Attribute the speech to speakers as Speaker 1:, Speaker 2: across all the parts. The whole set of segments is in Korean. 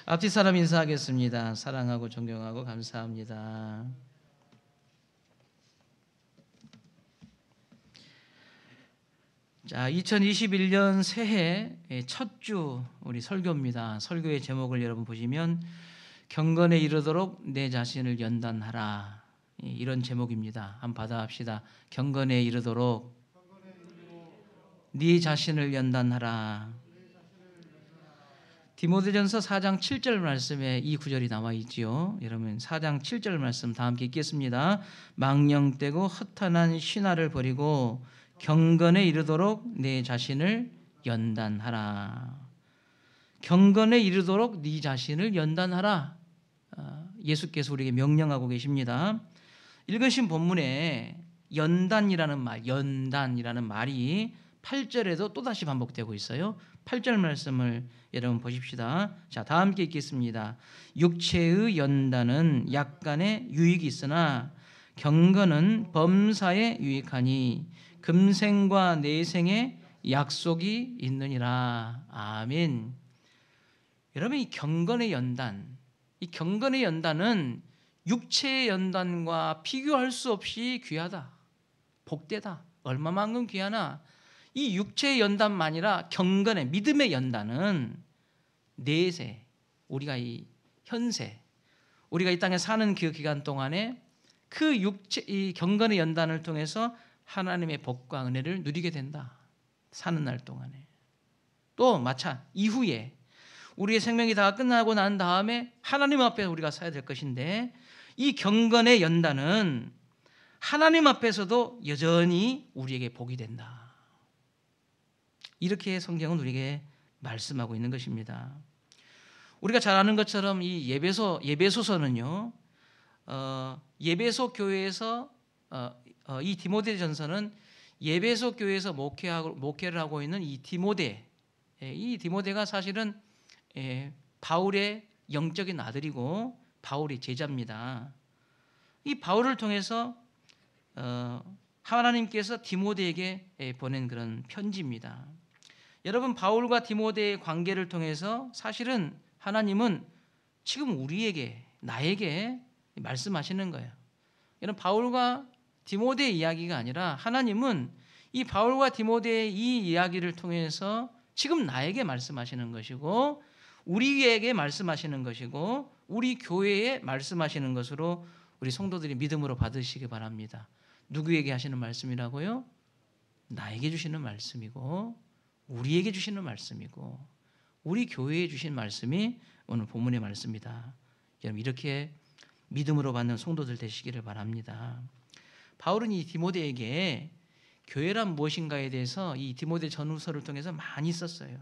Speaker 1: 앞뒤 사람 인사하겠습니다. 사랑하고 존경하고 감사합니다. 자, 2021년 새해 첫 주 우리 설교입니다. 설교의 제목을 여러분 보시면 경건에 이르도록 내 자신을 연단하라, 이런 제목입니다. 한번 받아합시다. 경건에 이르도록 네 자신을 연단하라. 디모데전서 4장 7절 말씀에 이 구절이 나와 있지요. 여러분 4장 7절 말씀 다 함께 읽겠습니다. 망령되고 허탄한 신화를 버리고 경건에 이르도록 내 자신을 연단하라. 경건에 이르도록 네 자신을 연단하라. 예수께서 우리에게 명령하고 계십니다. 읽으신 본문에 연단이라는 말이 8절에도 또다시 반복되고 있어요. 8절 말씀을 여러분 보십시다. 자, 다 함께 읽겠습니다. 육체의 연단은 약간의 유익이 있으나 경건은 범사에 유익하니 금생과 내생에 약속이 있느니라. 아멘. 여러분, 이 경건의 연단은 육체의 연단과 비교할 수 없이 귀하다, 복되다. 얼마만큼 귀하나, 이 육체의 연단만이라 경건의 믿음의 연단은 내세, 우리가 이 현세, 우리가 이 땅에 사는 그 기간 동안에 이 경건의 연단을 통해서 하나님의 복과 은혜를 누리게 된다. 사는 날 동안에. 또 마찬 이후에 우리의 생명이 다 끝나고 난 다음에 하나님 앞에 우리가 서야 될 것인데, 이 경건의 연단은 하나님 앞에서도 여전히 우리에게 복이 된다. 이렇게 성경은 우리에게 말씀하고 있는 것입니다. 우리가 잘 아는 것처럼 이 예배소서는요, 예배소 교회에서 이 디모데전서는 예배소 교회에서 목회를 하고 있는 이 디모데가 사실은 바울의 영적인 아들이고 바울의 제자입니다. 이 바울을 통해서 하나님께서 디모데에게 보낸 그런 편지입니다. 여러분, 바울과 디모데의 관계를 통해서 사실은 하나님은 지금 나에게 말씀하시는 거예요. 여러분, 바울과 디모데의 이야기가 아니라 하나님은 이 바울과 디모데의 이 이야기를 통해서 지금 나에게 말씀하시는 것이고, 우리에게 말씀하시는 것이고, 우리 교회에 말씀하시는 것으로 우리 성도들이 믿음으로 받으시기 바랍니다. 누구에게 하시는 말씀이라고요? 나에게 주시는 말씀이고, 우리에게 주시는 말씀이고, 우리 교회에 주신 말씀이 오늘 본문의 말씀이다. 여러분, 이렇게 믿음으로 받는 성도들 되시기를 바랍니다. 바울은 이 디모데에게 교회란 무엇인가에 대해서 이 디모데 전후서를 통해서 많이 썼어요.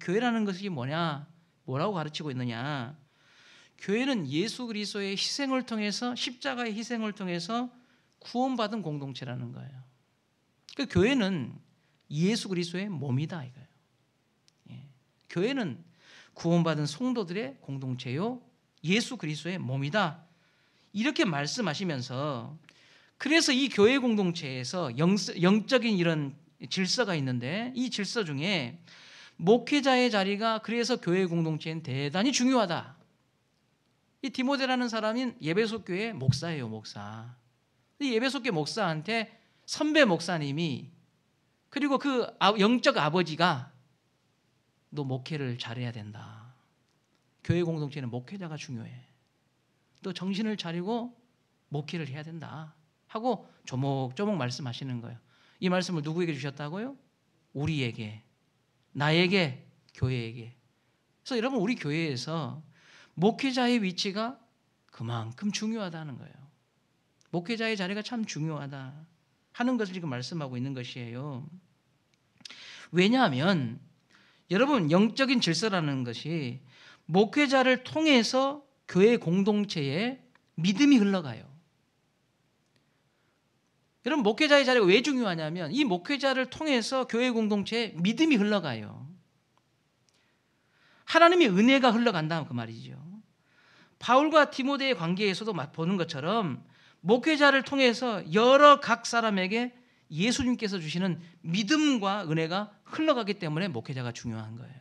Speaker 1: 교회라는 것이 뭐라고 가르치고 있느냐? 교회는 예수 그리스도의 희생을 통해서, 십자가의 희생을 통해서 구원받은 공동체라는 거예요. 그 교회는 예수 그리스도의 몸이다 이거예요. 교회는 구원받은 성도들의 공동체요, 예수 그리스도의 몸이다. 이렇게 말씀하시면서, 그래서 이 교회 공동체에서 영적인 이런 질서가 있는데, 이 질서 중에 목회자의 자리가 그래서 교회 공동체는 대단히 중요하다. 이 디모데라는 사람은 예배소 교회 목사예요, 목사. 이 예배소 교회 목사한테 선배 목사님이, 그리고 그 영적 아버지가 너 목회를 잘해야 된다. 교회 공동체는 목회자가 중요해. 또 정신을 차리고 목회를 해야 된다 하고 조목조목 말씀하시는 거예요. 이 말씀을 누구에게 주셨다고요? 우리에게, 나에게, 교회에게. 그래서 여러분, 우리 교회에서 목회자의 위치가 그만큼 중요하다는 거예요. 목회자의 자리가 참 중요하다 하는 것을 지금 말씀하고 있는 것이에요. 왜냐하면 여러분, 영적인 질서라는 것이 목회자를 통해서 교회 공동체에 믿음이 흘러가요. 여러분, 목회자의 자리가 왜 중요하냐면 이 목회자를 통해서 교회 공동체에 믿음이 흘러가요. 하나님의 은혜가 흘러간다는 그 말이죠. 바울과 디모데의 관계에서도 보는 것처럼 목회자를 통해서 여러 각 사람에게 예수님께서 주시는 믿음과 은혜가 흘러가기 때문에 목회자가 중요한 거예요.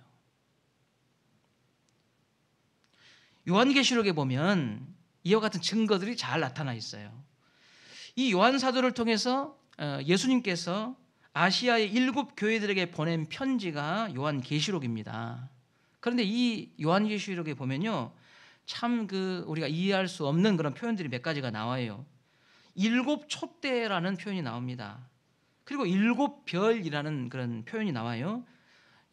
Speaker 1: 요한계시록에 보면 이와 같은 증거들이 잘 나타나 있어요. 이 요한 사도를 통해서 예수님께서 아시아의 7 교회들에게 보낸 편지가 요한계시록입니다. 그런데 이 요한계시록에 보면요, 참 우리가 이해할 수 없는 그런 표현들이 몇 가지가 나와요. 7 촛대라는 표현이 나옵니다. 그리고 7 별이라는 그런 표현이 나와요.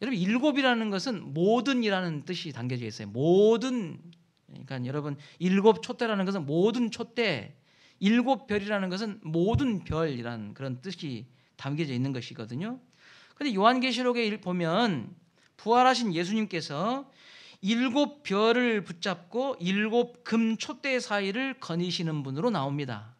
Speaker 1: 여러분, 7이라는 것은 모든이라는 뜻이 담겨져 있어요. 모든. 그러니까 여러분, 7 촛대라는 것은 모든 촛대, 7 별이라는 것은 모든 별이라는 그런 뜻이 담겨져 있는 것이거든요. 그런데 요한계시록에 보면 부활하신 예수님께서 7 별을 붙잡고 7 금 촛대 사이를 거니시는 분으로 나옵니다.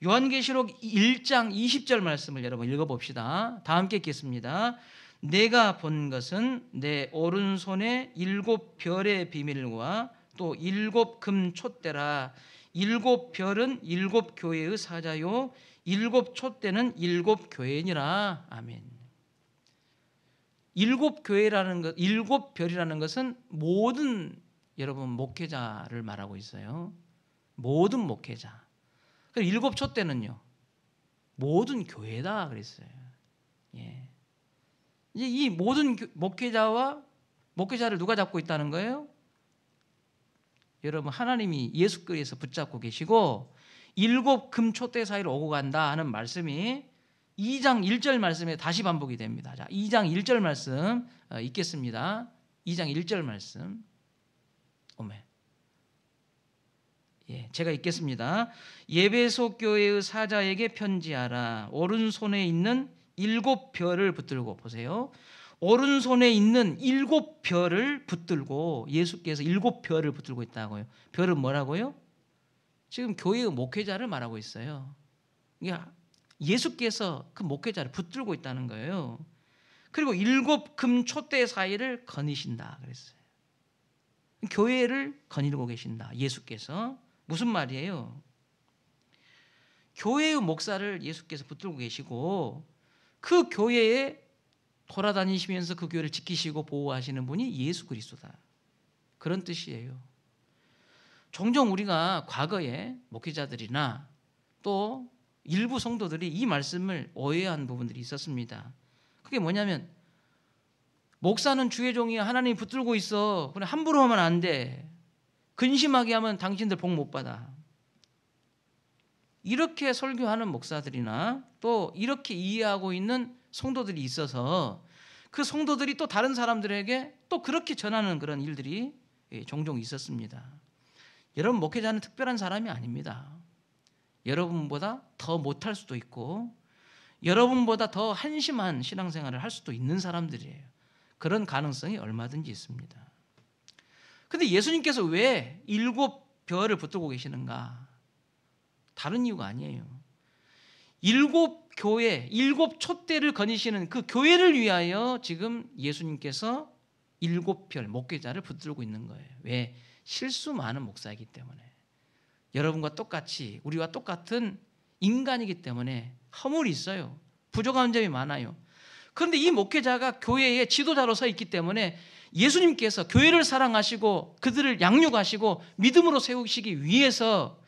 Speaker 1: 요한계시록 1장 20절 말씀을 여러분 읽어봅시다. 다 함께 읽겠습니다. 내가 본 것은 내 오른손에 7 별의 비밀과 또 7 금 촛대라. 7 별은 7 교회의 사자요 7 촛대는 7 교회니라. 아멘. 7 교회라는 것, 7 별이라는 것은 모든 여러분 목회자를 말하고 있어요. 모든 목회자. 그리고 7 촛대는요, 모든 교회다 그랬어요. 예. 이제 이 모든 목회자를 누가 잡고 있다는 거예요? 여러분, 하나님이 예수 그리스도에서 붙잡고 계시고 7 금 촛대 사이로 오고 간다 하는 말씀이 2장 1절 말씀에 다시 반복이 됩니다. 자, 2장 1절 말씀 읽겠습니다. 2장 1절 말씀. 제가 읽겠습니다. 예배소 교회의 사자에게 편지하라. 오른손에 있는 7 별을 붙들고, 보세요. 오른손에 있는 7 별을 붙들고, 예수께서 7 별을 붙들고 있다고요. 별은 뭐라고요? 지금 교회의 목회자를 말하고 있어요. 그러니까 예수께서 그 목회자를 붙들고 있다는 거예요. 그리고 7 금 촛대 사이를 거니신다 그랬어요. 교회를 거니고 계신다, 예수께서. 무슨 말이에요? 교회의 목사를 예수께서 붙들고 계시고 그 교회에 돌아다니시면서 그 교회를 지키시고 보호하시는 분이 예수 그리스도다, 그런 뜻이에요. 종종 우리가 과거에 목회자들이나 또 일부 성도들이 이 말씀을 오해한 부분들이 있었습니다. 그게 뭐냐면, 목사는 주의 종이야, 하나님이 붙들고 있어, 그래 함부로 하면 안 돼, 근심하게 하면 당신들 복 못 받아, 이렇게 설교하는 목사들이나 또 이렇게 이해하고 있는 성도들이 있어서 그 성도들이 또 다른 사람들에게 또 그렇게 전하는 그런 일들이 종종 있었습니다. 여러분, 목회자는 특별한 사람이 아닙니다. 여러분보다 더 못할 수도 있고 여러분보다 더 한심한 신앙생활을 할 수도 있는 사람들이에요. 그런 가능성이 얼마든지 있습니다. 그런데 예수님께서 왜 7 별을 붙들고 계시는가? 다른 이유가 아니에요. 7 교회, 7 촛대를 거니시는 그 교회를 위하여 지금 예수님께서 7 별 목회자를 붙들고 있는 거예요. 왜? 실수 많은 목사이기 때문에. 여러분과 똑같이, 우리와 똑같은 인간이기 때문에 허물이 있어요. 부족한 점이 많아요. 그런데 이 목회자가 교회의 지도자로 서 있기 때문에 예수님께서 교회를 사랑하시고 그들을 양육하시고 믿음으로 세우시기 위해서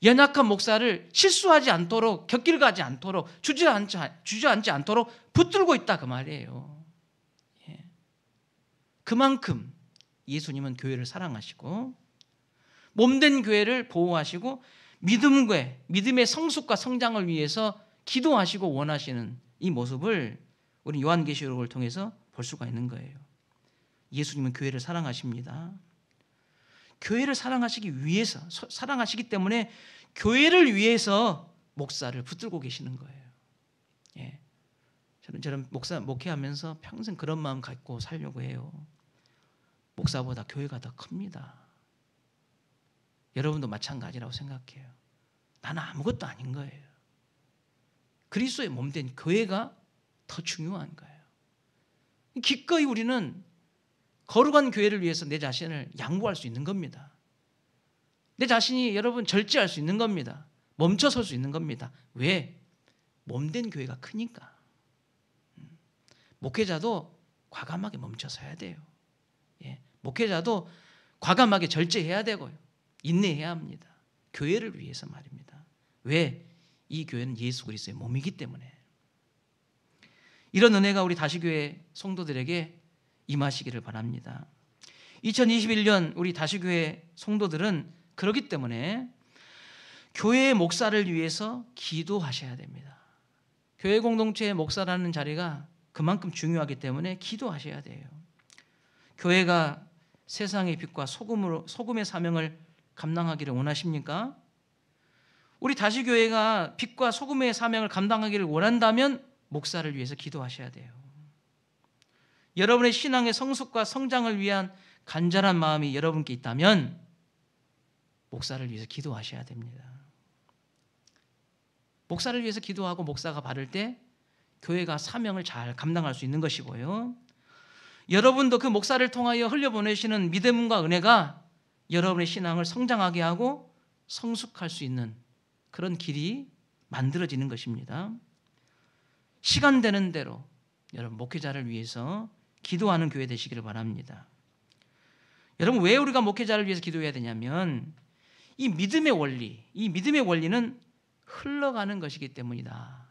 Speaker 1: 연약한 목사를 실수하지 않도록, 곁길 가지 않도록, 주저앉지 않도록 붙들고 있다, 그 말이에요. 그만큼 예수님은 교회를 사랑하시고 몸된 교회를 보호하시고 믿음의 성숙과 성장을 위해서 기도하시고 원하시는 이 모습을 우리 요한계시록을 통해서 볼 수가 있는 거예요. 예수님은 교회를 사랑하십니다. 교회를 사랑하시기 위해서, 사랑하시기 때문에 교회를 위해서 목사를 붙들고 계시는 거예요. 저는 목회하면서 평생 그런 마음 갖고 살려고 해요. 목사보다 교회가 더 큽니다. 여러분도 마찬가지라고 생각해요. 나는 아무것도 아닌 거예요. 그리스도의 몸된 교회가 더 중요한 거예요. 기꺼이 우리는 거룩한 교회를 위해서 내 자신을 양보할 수 있는 겁니다. 내 자신이 여러분 절제할 수 있는 겁니다. 멈춰설 수 있는 겁니다. 왜? 몸된 교회가 크니까. 목회자도 과감하게 멈춰서야 돼요. 목회자도 과감하게 절제해야 되고요. 인내해야 합니다. 교회를 위해서 말입니다. 왜? 이 교회는 예수 그리스도의 몸이기 때문에. 이런 은혜가 우리 다시교회 성도들에게 임하시기를 바랍니다. 2021년 우리 다시교회 성도들은 그렇기 때문에 교회의 목사를 위해서 기도하셔야 됩니다. 교회 공동체의 목사라는 자리가 그만큼 중요하기 때문에 기도하셔야 돼요. 교회가 세상의 빛과 소금의 사명을 감당하기를 원하십니까? 우리 다시교회가 빛과 소금의 사명을 감당하기를 원한다면 목사를 위해서 기도하셔야 돼요. 여러분의 신앙의 성숙과 성장을 위한 간절한 마음이 여러분께 있다면 목사를 위해서 기도하셔야 됩니다. 목사를 위해서 기도하고 목사가 바를 때 교회가 사명을 잘 감당할 수 있는 것이고요. 여러분도 그 목사를 통하여 흘려보내시는 믿음과 은혜가 여러분의 신앙을 성장하게 하고 성숙할 수 있는 그런 길이 만들어지는 것입니다. 시간 되는 대로 여러분 목회자를 위해서 기도하는 교회 되시기를 바랍니다. 여러분 왜 우리가 목회자를 위해서 기도해야 되냐면 이 믿음의 원리는 흘러가는 것이기 때문이다.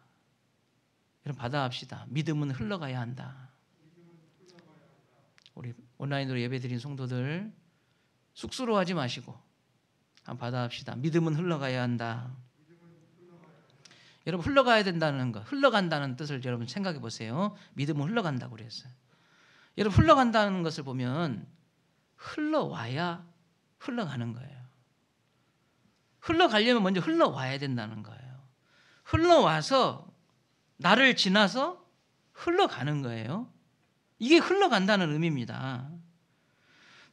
Speaker 1: 여러분 받아합시다. 믿음은 흘러가야 한다. 우리 온라인으로 예배드린 성도들 쑥스러워하지 마시고 한번 받아합시다. 믿음은 흘러가야 한다. 여러분 흘러가야 된다는 것, 흘러간다는 뜻을 여러분 생각해 보세요. 믿음은 흘러간다고 그랬어요. 여러분 흘러간다는 것을 보면 흘러와야 흘러가는 거예요. 흘러가려면 먼저 흘러와야 된다는 거예요. 흘러와서 나를 지나서 흘러가는 거예요. 이게 흘러간다는 의미입니다.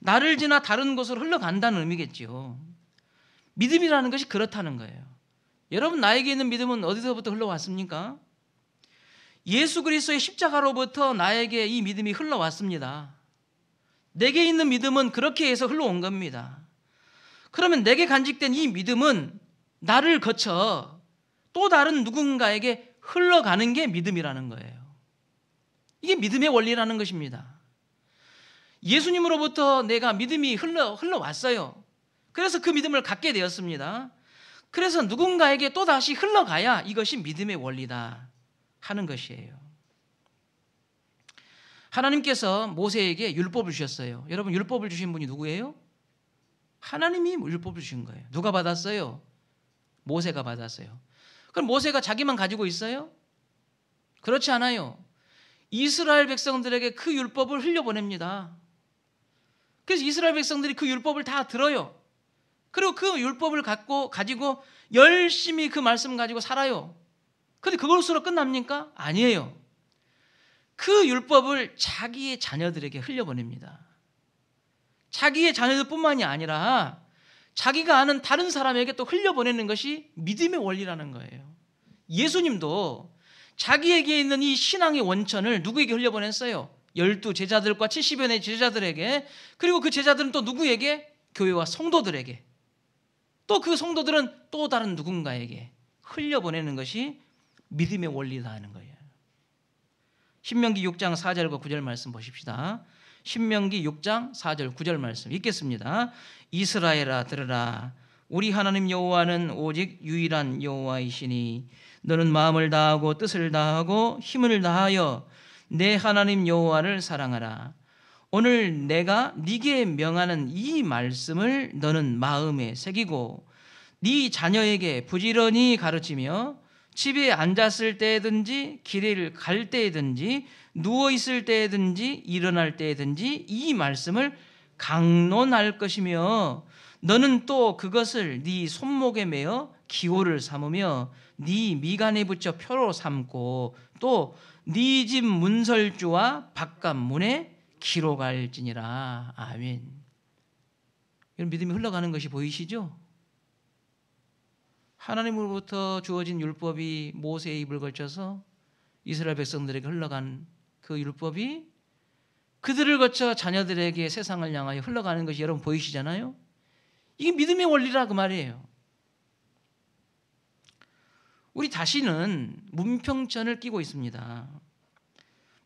Speaker 1: 나를 지나 다른 곳으로 흘러간다는 의미겠죠. 믿음이라는 것이 그렇다는 거예요. 여러분 나에게 있는 믿음은 어디서부터 흘러왔습니까? 예수 그리스도의 십자가로부터 나에게 이 믿음이 흘러왔습니다. 내게 있는 믿음은 그렇게 해서 흘러온 겁니다. 그러면 내게 간직된 이 믿음은 나를 거쳐 또 다른 누군가에게 흘러가는 게 믿음이라는 거예요. 이게 믿음의 원리라는 것입니다. 예수님으로부터 내가 믿음이 흘러왔어요. 그래서 그 믿음을 갖게 되었습니다. 그래서 누군가에게 또다시 흘러가야 이것이 믿음의 원리다 하는 것이에요. 하나님께서 모세에게 율법을 주셨어요. 여러분 율법을 주신 분이 누구예요? 하나님이 율법을 주신 거예요. 누가 받았어요? 모세가 받았어요. 그럼 모세가 자기만 가지고 있어요? 그렇지 않아요. 이스라엘 백성들에게 그 율법을 흘려보냅니다. 그래서 이스라엘 백성들이 그 율법을 다 들어요. 그리고 그 율법을 가지고 열심히 그 말씀 가지고 살아요. 그런데 그것으로 끝납니까? 아니에요. 그 율법을 자기의 자녀들에게 흘려보냅니다. 자기의 자녀들뿐만이 아니라 자기가 아는 다른 사람에게 또 흘려보내는 것이 믿음의 원리라는 거예요. 예수님도 자기에게 있는 이 신앙의 원천을 누구에게 흘려보냈어요? 12 제자들과 70여의 제자들에게, 그리고 그 제자들은 또 누구에게? 교회와 성도들에게, 또 그 성도들은 또 다른 누군가에게 흘려보내는 것이 믿음의 원리다 하는 거예요. 신명기 6장 4절과 9절 말씀 보십시다. 신명기 6장 4절 9절 말씀 읽겠습니다. 이스라엘아 들으라. 우리 하나님 여호와는 오직 유일한 여호와이시니 너는 마음을 다하고 뜻을 다하고 힘을 다하여 내 하나님 여호와를 사랑하라. 오늘 내가 네게 명하는 이 말씀을 너는 마음에 새기고 네 자녀에게 부지런히 가르치며 집에 앉았을 때든지 길을 갈 때든지 누워 있을 때든지 일어날 때든지 이 말씀을 강론할 것이며 너는 또 그것을 네 손목에 매어 기호를 삼으며 네 미간에 붙여 표로 삼고 또 네 집 문설주와 바깥 문에 기록할지니라. 아멘. 이런 믿음이 흘러가는 것이 보이시죠? 하나님으로부터 주어진 율법이 모세의 입을 걸쳐서 이스라엘 백성들에게 흘러간 그 율법이 그들을 거쳐 자녀들에게 세상을 향하여 흘러가는 것이 여러분 보이시잖아요? 이게 믿음의 원리라 그 말이에요. 우리 다시는 문평천을 끼고 있습니다.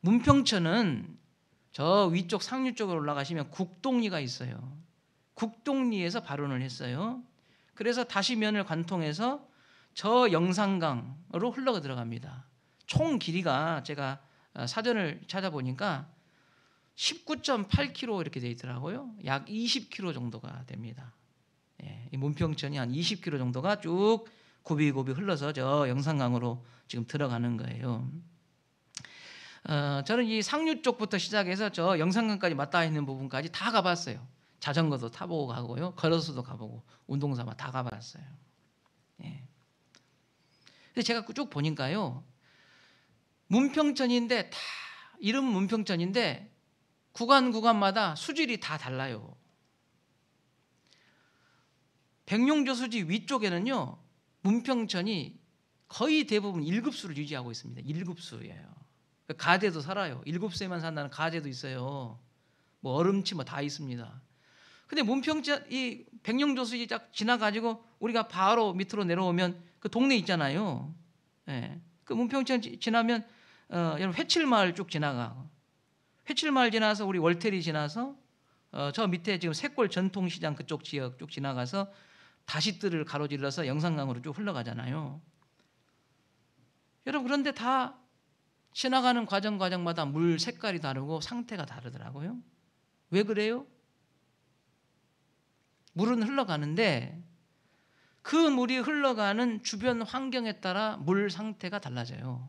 Speaker 1: 문평천은 저 위쪽 상류 쪽으로 올라가시면 국동리가 있어요. 국동리에서 발원을 했어요. 그래서 다시면을 관통해서 저 영산강으로 흘러 들어갑니다. 총 길이가 제가 사전을 찾아보니까 19.8km 이렇게 되어 있더라고요. 약 20km 정도가 됩니다. 이 문평천이 한 20km 정도가 쭉 굽이굽이 흘러서 저 영산강으로 지금 들어가는 거예요. 저는 이 상류 쪽부터 시작해서 저 영산강까지 맞닿아 있는 부분까지 다 가봤어요. 자전거도 타보고 가고요, 걸어서도 가보고 운동삼아 다 가봤어요. 근데 제가 쭉 보니까요, 문평천인데 다 이름 문평천인데 구간마다 수질이 다 달라요. 백룡저수지 위쪽에는요, 문평천이 거의 대부분 1급수를 유지하고 있습니다. 1급수예요. 가재도 살아요. 1급수에만 산다는 가재도 있어요. 뭐 얼음치 뭐 다 있습니다. 근데 문평천 이 백룡저수지 딱 지나가지고 우리가 바로 밑으로 내려오면 그 동네 있잖아요. 그 문평천 지나면 여러분 회칠마을 쭉 지나가고, 회칠마을 지나서 우리 월태리 지나서 저 밑에 지금 셋골 전통시장 그쪽 지역 쭉 지나가서 다시뜰을 가로질러서 영산강으로 쭉 흘러가잖아요. 여러분 그런데 다 지나가는 과정마다 물 색깔이 다르고 상태가 다르더라고요. 왜 그래요? 물은 흘러가는데 그 물이 흘러가는 주변 환경에 따라 물 상태가 달라져요.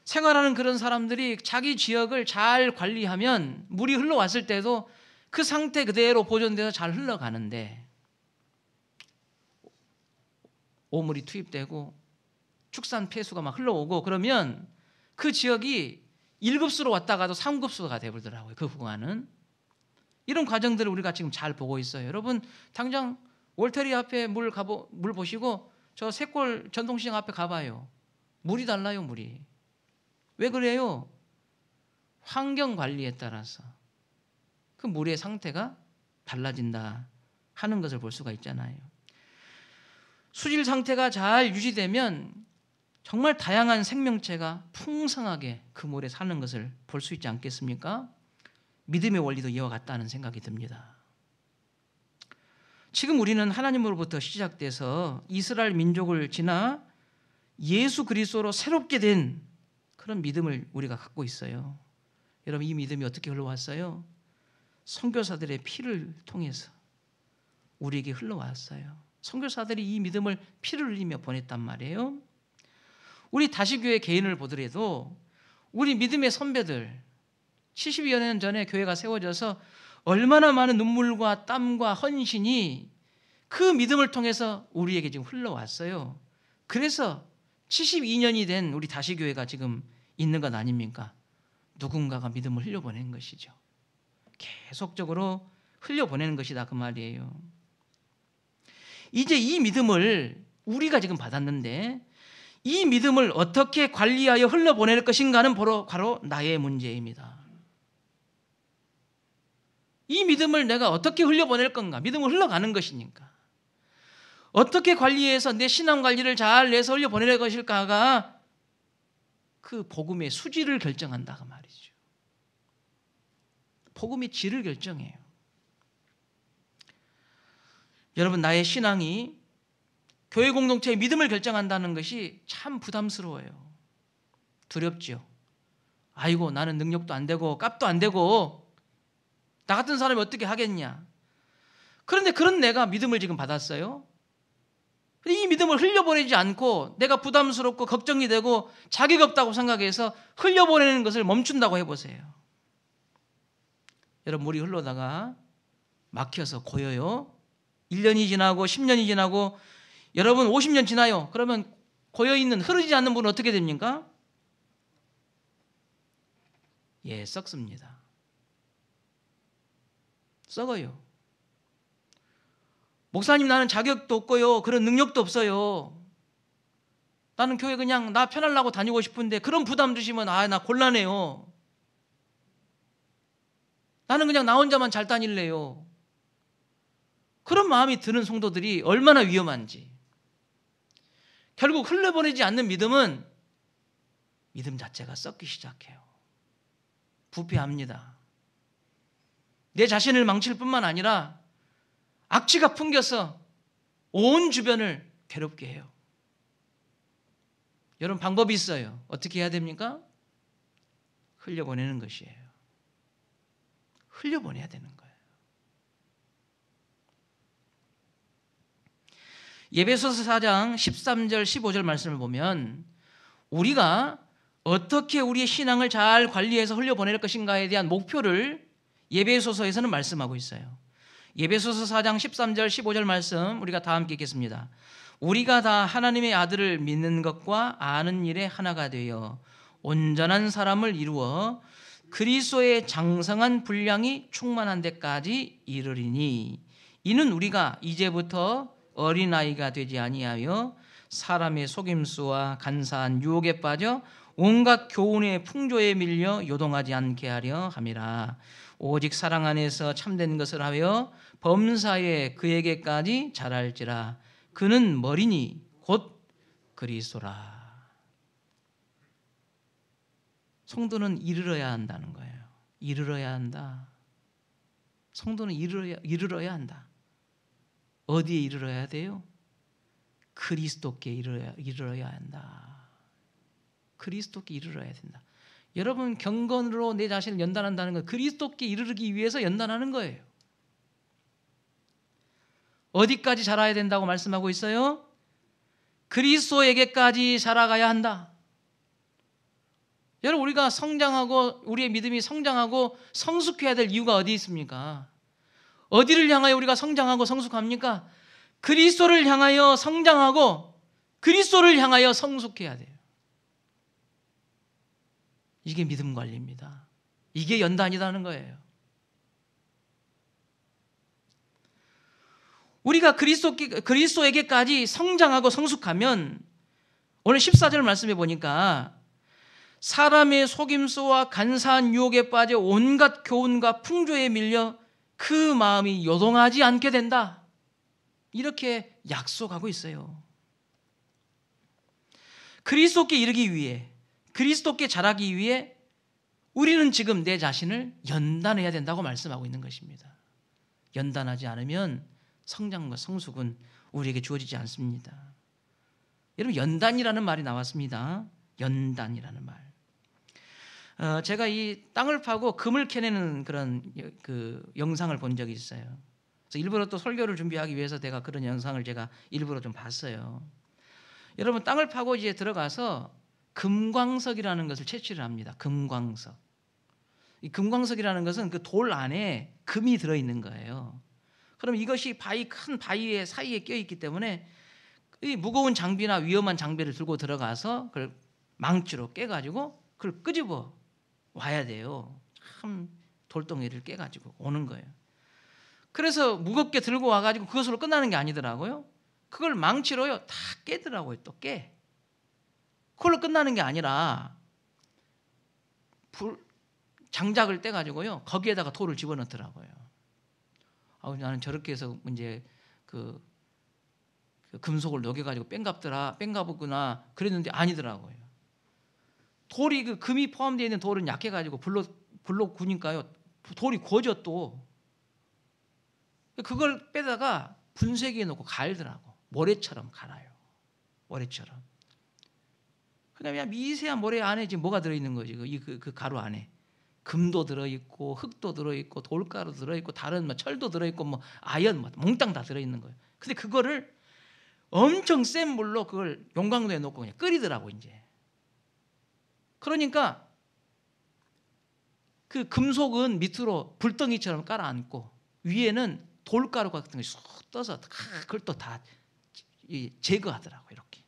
Speaker 1: 생활하는 그런 사람들이 자기 지역을 잘 관리하면 물이 흘러왔을 때도 그 상태 그대로 보존돼서 잘 흘러가는데, 오물이 투입되고 축산 폐수가 막 흘러오고 그러면 그 지역이 1급수로 왔다가도 3급수가 되버리더라고요. 그 구간은. 이런 과정들을 우리가 지금 잘 보고 있어요. 여러분 당장 월태리 앞에 물 보시고 저 셋골 전통시장 앞에 가봐요. 물이 달라요. 물이. 왜 그래요? 환경 관리에 따라서 그 물의 상태가 달라진다 하는 것을 볼 수가 있잖아요. 수질 상태가 잘 유지되면 정말 다양한 생명체가 풍성하게 그 물에 사는 것을 볼 수 있지 않겠습니까? 믿음의 원리도 이와 같다는 생각이 듭니다. 지금 우리는 하나님으로부터 시작돼서 이스라엘 민족을 지나 예수 그리스도로 새롭게 된 그런 믿음을 우리가 갖고 있어요. 여러분 이 믿음이 어떻게 흘러왔어요? 선교사들의 피를 통해서 우리에게 흘러왔어요. 선교사들이 이 믿음을 피를 흘리며 보냈단 말이에요. 우리 다시교회 개인을 보더라도 우리 믿음의 선배들 70여 년 전에 교회가 세워져서 얼마나 많은 눈물과 땀과 헌신이 그 믿음을 통해서 우리에게 지금 흘러왔어요. 그래서 72년이 된 우리 다시교회가 지금 있는 것 아닙니까? 누군가가 믿음을 흘려보내는 것이죠. 계속적으로 흘려보내는 것이다 그 말이에요. 이제 이 믿음을 우리가 지금 받았는데 이 믿음을 어떻게 관리하여 흘려보낼 것인가는 바로 나의 문제입니다. 이 믿음을 내가 어떻게 흘려보낼 건가? 믿음을 흘러가는 것이니까. 어떻게 관리해서 내 신앙 관리를 잘 내서 흘려보낼 것일까가 그 복음의 수질을 결정한다 그 말이죠. 복음의 질을 결정해요. 여러분 나의 신앙이 교회 공동체의 믿음을 결정한다는 것이 참 부담스러워요. 두렵죠. 아이고 나는 능력도 안 되고 값도 안 되고 나 같은 사람이 어떻게 하겠냐. 그런데 그런 내가 믿음을 지금 받았어요. 이 믿음을 흘려보내지 않고 내가 부담스럽고 걱정이 되고 자격 없다고 생각해서 흘려보내는 것을 멈춘다고 해보세요. 여러분 물이 흘러다가 막혀서 고여요. 1년이 지나고 10년이 지나고 여러분 50년 지나요. 그러면 고여있는 흐르지 않는 물은 어떻게 됩니까? 썩습니다. 썩어요. 목사님 나는 자격도 없고요. 그런 능력도 없어요. 나는 교회 그냥 나 편하려고 다니고 싶은데 그런 부담 주시면 나 곤란해요. 나는 그냥 나 혼자만 잘 다닐래요. 그런 마음이 드는 성도들이 얼마나 위험한지. 결국 흘려보내지 않는 믿음은 믿음 자체가 썩기 시작해요. 부패합니다. 내 자신을 망칠 뿐만 아니라 악취가 풍겨서 온 주변을 괴롭게 해요. 여러분 방법이 있어요. 어떻게 해야 됩니까? 흘려보내는 것이에요. 흘려보내야 되는 거예요. 에베소서 4장 13절 15절 말씀을 보면 우리가 어떻게 우리의 신앙을 잘 관리해서 흘려보낼 것인가에 대한 목표를 에베소서에서는 말씀하고 있어요. 에베소서 4장 13절 15절 말씀 우리가 다 함께 읽겠습니다. 우리가 다 하나님의 아들을 믿는 것과 아는 일에 하나가 되어 온전한 사람을 이루어 그리스도의 장성한 분량이 충만한 데까지 이르리니 이는 우리가 이제부터 어린아이가 되지 아니하여 사람의 속임수와 간사한 유혹에 빠져 온갖 교훈의 풍조에 밀려 요동하지 않게 하려 함이라. 오직 사랑 안에서 참된 것을 하여 범사에 그에게까지 자랄지라. 그는 머리니 곧 그리스도라. 성도는 이르러야 한다는 거예요. 이르러야 한다. 성도는 이르러야 한다. 어디에 이르러야 돼요? 그리스도께 이르러야 한다. 그리스도께 이르러야 된다. 여러분 경건으로 내 자신을 연단한다는 건 그리스도께 이르르기 위해서 연단하는 거예요. 어디까지 자라야 된다고 말씀하고 있어요? 그리스도에게까지 자라가야 한다. 여러분 우리가 성장하고 우리의 믿음이 성장하고 성숙해야 될 이유가 어디 있습니까? 어디를 향하여 우리가 성장하고 성숙합니까? 그리스도를 향하여 성장하고 그리스도를 향하여 성숙해야 돼요. 이게 믿음 관리입니다. 이게 연단이라는 거예요. 우리가 그리스도에게까지 성장하고 성숙하면 오늘 14절 말씀해 보니까 사람의 속임수와 간사한 유혹에 빠져 온갖 교훈과 풍조에 밀려 그 마음이 요동하지 않게 된다. 이렇게 약속하고 있어요. 그리스도께 이르기 위해 그리스도께 자라기 위해 우리는 지금 내 자신을 연단해야 된다고 말씀하고 있는 것입니다. 연단하지 않으면 성장과 성숙은 우리에게 주어지지 않습니다. 여러분 연단이라는 말이 나왔습니다. 연단이라는 말. 제가 이 땅을 파고 금을 캐내는 그런 그 영상을 본 적이 있어요. 그래서 일부러 또 설교를 준비하기 위해서 제가 그런 영상을 제가 일부러 좀 봤어요. 여러분 땅을 파고 이제 들어가서 금광석이라는 것을 채취를 합니다. 금광석. 이 금광석이라는 것은 그 돌 안에 금이 들어 있는 거예요. 그럼 이것이 큰 바위 사이에 껴 있기 때문에 이 무거운 장비나 위험한 장비를 들고 들어가서 그걸 망치로 깨가지고 그걸 끄집어 와야 돼요. 참 돌덩이를 깨가지고 오는 거예요. 그래서 무겁게 들고 와가지고 그것으로 끝나는 게 아니더라고요. 그걸 망치로요 다 깨더라고요. 또 깨. 그걸로 끝나는 게 아니라 장작을 떼가지고요 거기에다가 돌을 집어넣더라고요. 나는 저렇게 해서 이제 그 금속을 녹여가지고 뺑갑구나 그랬는데 아니더라고요. 돌이 그 금이 포함되어 있는 돌은 약해가지고 불로 구니까요 돌이 구워져 또 그걸 빼다가 분쇄기에 넣고 갈더라고. 모래처럼 갈아요. 모래처럼. 그러니까 미세한 모래 안에 지금 뭐가 들어있는 거지? 그 가루 안에 금도 들어있고 흙도 들어있고 돌가루 들어있고 다른 철도 들어있고 아연 몽땅 다 들어있는 거예요. 근데 그거를 엄청 센 물로 그걸 용광로에 넣고 그냥 끓이더라고 이제. 그러니까 그 금속은 밑으로 불덩이처럼 깔아앉고 위에는 돌가루 같은 게 쏙 떠서 그걸 또 다 제거하더라고 이렇게.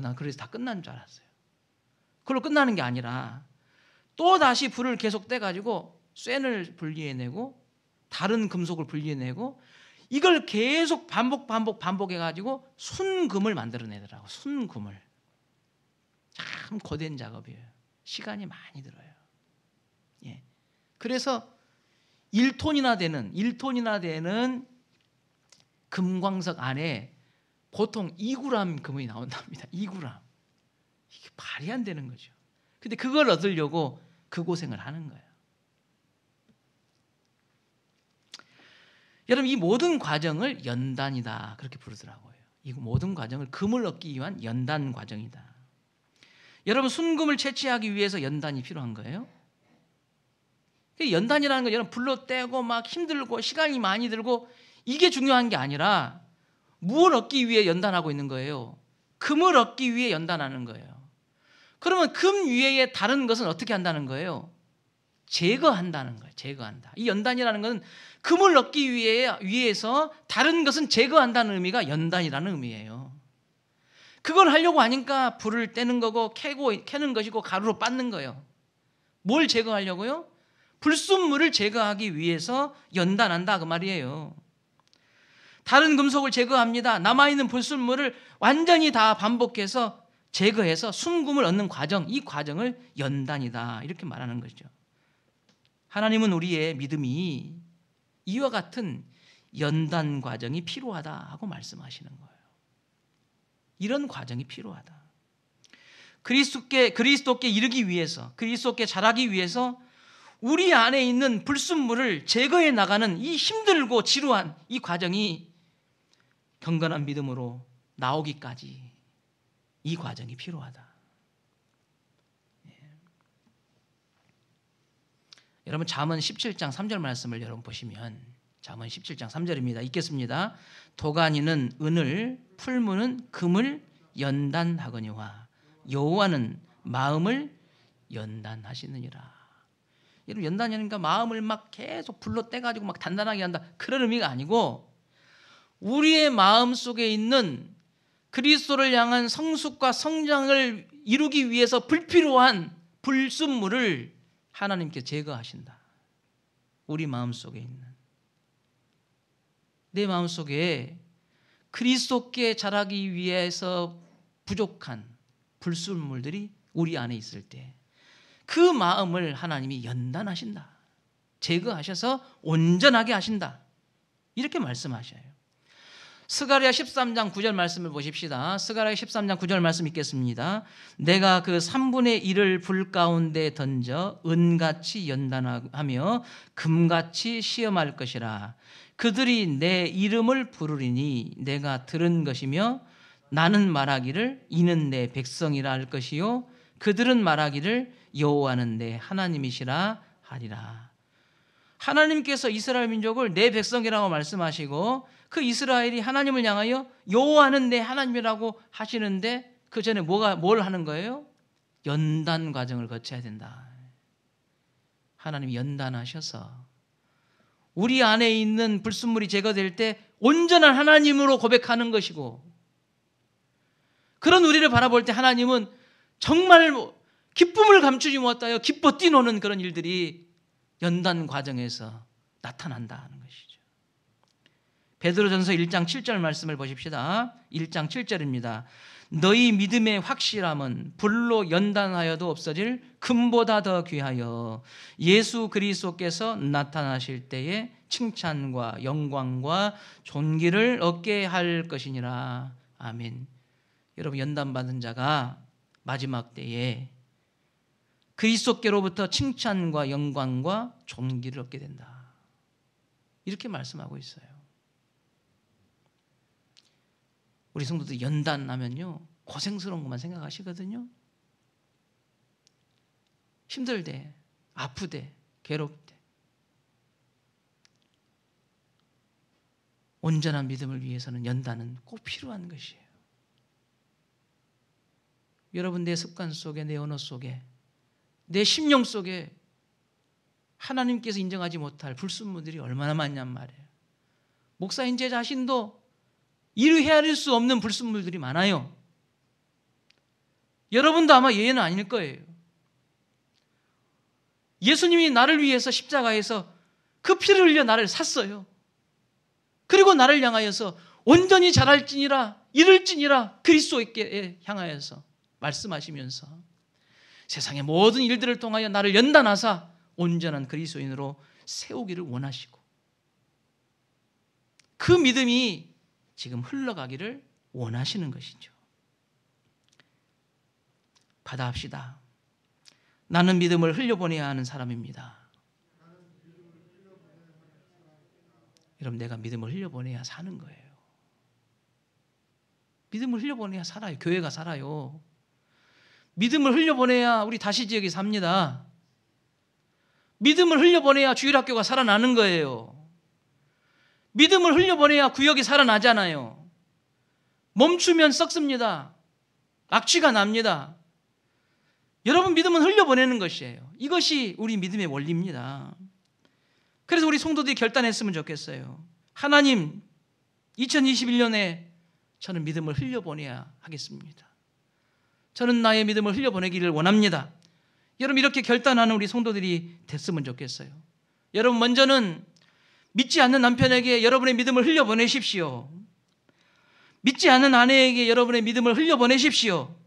Speaker 1: 난 그래서 다 끝난 줄 알았어요. 그걸로 끝나는 게 아니라 또 다시 불을 계속 떼가지고 쇠를 분리해내고 다른 금속을 분리해내고 이걸 계속 반복해가지고 순금을 만들어내더라고. 순금을. 참 고된 작업이에요. 시간이 많이 들어요. 예. 그래서 1톤이나 되는 금광석 안에 보통 2g 금이 나온답니다. 2g. 이게 말이 안 되는 거죠. 근데 그걸 얻으려고 그 고생을 하는 거예요. 여러분, 이 모든 과정을 연단이다 그렇게 부르더라고요. 이 모든 과정을 금을 얻기 위한 연단 과정이다. 여러분, 순금을 채취하기 위해서 연단이 필요한 거예요. 연단이라는 건 여러분 불로 떼고 막 힘들고 시간이 많이 들고 이게 중요한 게 아니라 무엇을 얻기 위해 연단하고 있는 거예요? 금을 얻기 위해 연단하는 거예요. 그러면 금 위에 다른 것은 어떻게 한다는 거예요? 제거한다는 거예요. 제거한다. 이 연단이라는 것은 금을 얻기 위해서 다른 것은 제거한다는 의미가 연단이라는 의미예요. 그걸 하려고 하니까 불을 떼는 거고 캐는 것이고 가루로 빻는 거예요. 뭘 제거하려고요? 불순물을 제거하기 위해서 연단한다 그 말이에요. 다른 금속을 제거합니다. 남아있는 불순물을 완전히 다 반복해서 제거해서 순금을 얻는 과정, 이 과정을 연단이다 이렇게 말하는 거죠. 하나님은 우리의 믿음이 이와 같은 연단 과정이 필요하다 하고 말씀하시는 거예요. 이런 과정이 필요하다. 그리스도께 이르기 위해서, 그리스도께 자라기 위해서 우리 안에 있는 불순물을 제거해 나가는 이 힘들고 지루한 이 과정이 경건한 믿음으로 나오기까지 이 과정이 필요하다. 여러분, 잠언 17장 3절 말씀을 여러분 보시면 잠언 17장 3절입니다. 읽겠습니다. 도가니는 은을, 풀무는 금을 연단하거니와 여호와는 마음을 연단하시느니라. 여러분, 연단이니까 마음을 막 계속 불로 떼가지고 막 단단하게 한다 그런 의미가 아니고 우리의 마음 속에 있는 그리스도를 향한 성숙과 성장을 이루기 위해서 불필요한 불순물을 하나님께 제거하신다. 우리 마음 속에 있는 내 마음 속에 그리스도께 자라기 위해서 부족한 불순물들이 우리 안에 있을 때 그 마음을 하나님이 연단하신다. 제거하셔서 온전하게 하신다. 이렇게 말씀하셔요. 스가랴 13장 9절 말씀을 보십시다. 스가랴 13장 9절 말씀 읽겠습니다. 내가 그 3분의 1을 불 가운데 던져 은같이 연단하며 금같이 시험할 것이라. 그들이 내 이름을 부르리니 내가 들은 것이며 나는 말하기를 이는 내 백성이라 할 것이요 그들은 말하기를 여호와는 내 하나님이시라 하리라. 하나님께서 이스라엘 민족을 내 백성이라고 말씀하시고 그 이스라엘이 하나님을 향하여 여호와는 내 하나님이라고 하시는데 그 전에 뭘 하는 거예요? 연단 과정을 거쳐야 된다. 하나님이 연단하셔서 우리 안에 있는 불순물이 제거될 때 온전한 하나님으로 고백하는 것이고 그런 우리를 바라볼 때 하나님은 정말 기쁨을 감추지 못하여 기뻐 뛰노는 그런 일들이 연단 과정에서 나타난다는 것이죠. 베드로전서 1장 7절 말씀을 보십시다. 1장 7절입니다. 너희 믿음의 확실함은 불로 연단하여도 없어질 금보다 더 귀하여 예수 그리스도께서 나타나실 때에 칭찬과 영광과 존귀를 얻게 할 것이니라. 아멘. 여러분, 연단받은 자가 마지막 때에 그리스도께로부터 칭찬과 영광과 존귀를 얻게 된다. 이렇게 말씀하고 있어요. 우리 성도들 연단하면요 고생스러운 것만 생각하시거든요. 힘들대, 아프대, 괴롭대. 온전한 믿음을 위해서는 연단은 꼭 필요한 것이에요. 여러분, 내 습관 속에, 내 언어 속에, 내 심령 속에 하나님께서 인정하지 못할 불순물들이 얼마나 많냔 말이에요. 목사인 제 자신도 이루 헤아릴 수 없는 불순물들이 많아요. 여러분도 아마 예외는 아닐 거예요. 예수님이 나를 위해서 십자가에서 그 피를 흘려 나를 샀어요. 그리고 나를 향하여서 온전히 자랄지니라 이룰지니라 그리스도께 향하여서 말씀하시면서 세상의 모든 일들을 통하여 나를 연단하사 온전한 그리스도인으로 세우기를 원하시고 그 믿음이 지금 흘러가기를 원하시는 것이죠. 받아합시다. 나는 믿음을 흘려보내야 하는 사람입니다. 여러분, 내가 믿음을 흘려보내야 사는 거예요. 믿음을 흘려보내야 살아요. 교회가 살아요. 믿음을 흘려보내야 우리 다시 지역이 삽니다. 믿음을 흘려보내야 주일학교가 살아나는 거예요. 믿음을 흘려보내야 구역이 살아나잖아요. 멈추면 썩습니다. 악취가 납니다. 여러분, 믿음은 흘려보내는 것이에요. 이것이 우리 믿음의 원리입니다. 그래서 우리 성도들이 결단했으면 좋겠어요. 하나님, 2021년에 저는 믿음을 흘려보내야 하겠습니다. 저는 나의 믿음을 흘려보내기를 원합니다. 여러분, 이렇게 결단하는 우리 성도들이 됐으면 좋겠어요. 여러분, 먼저는 믿지 않는 남편에게 여러분의 믿음을 흘려보내십시오. 믿지 않는 아내에게 여러분의 믿음을 흘려보내십시오.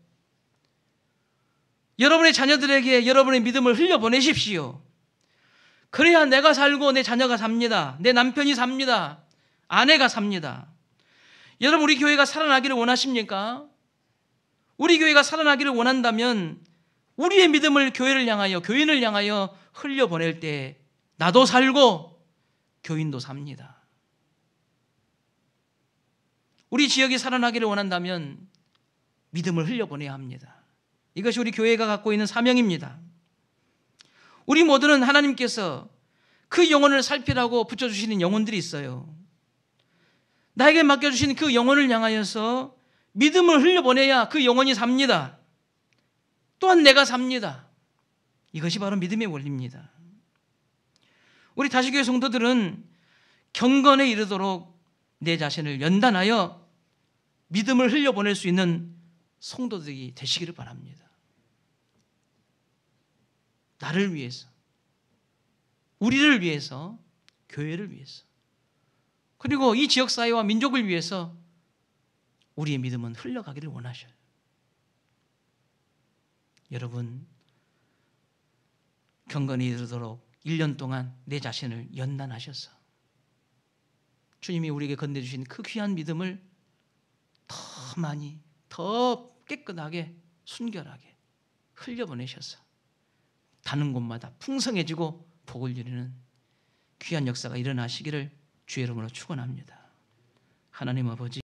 Speaker 1: 여러분의 자녀들에게 여러분의 믿음을 흘려보내십시오. 그래야 내가 살고 내 자녀가 삽니다. 내 남편이 삽니다. 아내가 삽니다. 여러분, 우리 교회가 살아나기를 원하십니까? 우리 교회가 살아나기를 원한다면 우리의 믿음을 교회를 향하여, 교인을 향하여 흘려보낼 때 나도 살고 교인도 삽니다. 우리 지역이 살아나기를 원한다면 믿음을 흘려보내야 합니다. 이것이 우리 교회가 갖고 있는 사명입니다. 우리 모두는 하나님께서 그 영혼을 살피라고 붙여주시는 영혼들이 있어요. 나에게 맡겨주신 그 영혼을 향하여서 믿음을 흘려보내야 그 영혼이 삽니다. 또한 내가 삽니다. 이것이 바로 믿음의 원리입니다. 우리 다시교회 성도들은 경건에 이르도록 내 자신을 연단하여 믿음을 흘려보낼 수 있는 성도들이 되시기를 바랍니다. 나를 위해서, 우리를 위해서, 교회를 위해서, 그리고 이 지역사회와 민족을 위해서 우리의 믿음은 흘러가기를 원하셔요. 여러분, 경건에 이르도록 1년 동안 내 자신을 연단하셔서 주님이 우리에게 건네주신 그 귀한 믿음을 더 많이, 더 깨끗하게, 순결하게 흘려보내셔서 가는 곳마다 풍성해지고 복을 누리는 귀한 역사가 일어나시기를 주의 이름으로 축원합니다. 하나님 아버지,